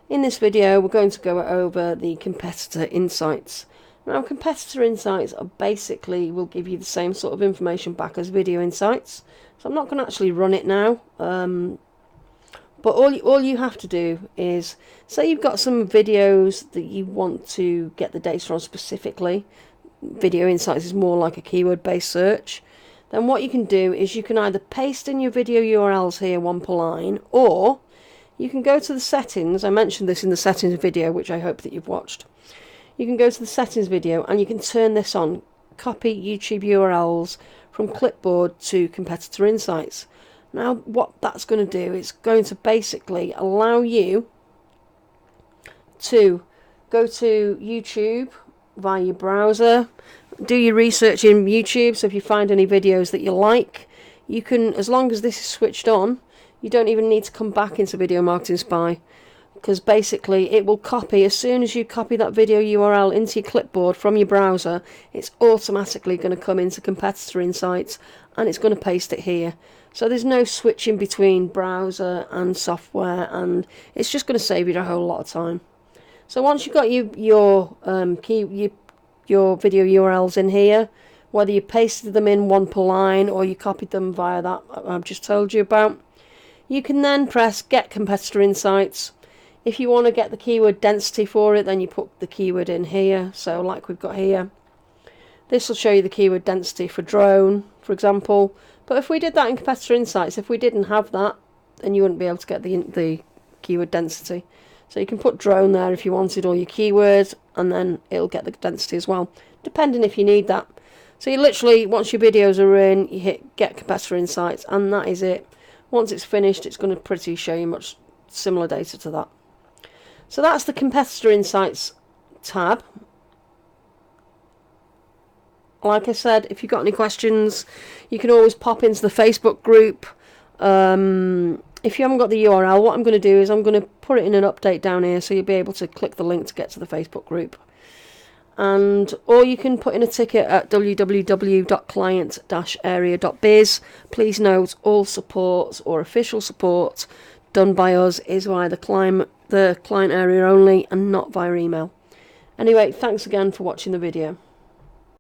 In this video we're going to go over the competitor insights. Now competitor insights are basically will give you the same sort of information back as video insights. So I'm not going to actually run it now, but all you have to do is, say you've got some videos that you want to get the data on specifically. Video insights is more like a keyword based search. Then what you can do is you can either paste in your video URLs here, one per line, or you can go to the settings. I mentioned this in the settings video, which I hope that you've watched. You can go to the settings video and you can turn this on. Copy YouTube URLs from clipboard to competitor insights. Now what that's going to do is going to basically allow you to go to YouTube via your browser, do your research in YouTube. So if you find any videos that you like, you can, as long as this is switched on, you don't even need to come back into Video Marketing Spy, because basically it will copy, as soon as you copy that video URL into your clipboard from your browser, it's automatically going to come into competitor insights and it's going to paste it here. So there's no switching between browser and software, and it's just going to save you a whole lot of time. So once you've got your video URLs in here, whether you pasted them in one per line or you copied them via that I've just told you about, you can then press Get Competitor Insights. If you want to get the keyword density for it, then you put the keyword in here. So like we've got here, this will show you the keyword density for drone, for example. But if we did that in Competitor Insights, if we didn't have that, then you wouldn't be able to get the keyword density. So you can put drone there if you wanted, or your keyword, and then it'll get the density as well, depending if you need that. So you literally, once your videos are in, you hit Get Competitor Insights, and that is it. Once it's finished, it's going to pretty show you much similar data to that. So that's the Competitor Insights tab. Like I said, if you've got any questions, you can always pop into the Facebook group. If you haven't got the URL, what I'm going to do is I'm going to put it in an update down here, so you'll be able to click the link to get to the Facebook group. Or you can put in a ticket at www.client-area.biz. Please note, all support or official support done by us is via the client area only and not via email. Anyway, thanks again for watching the video.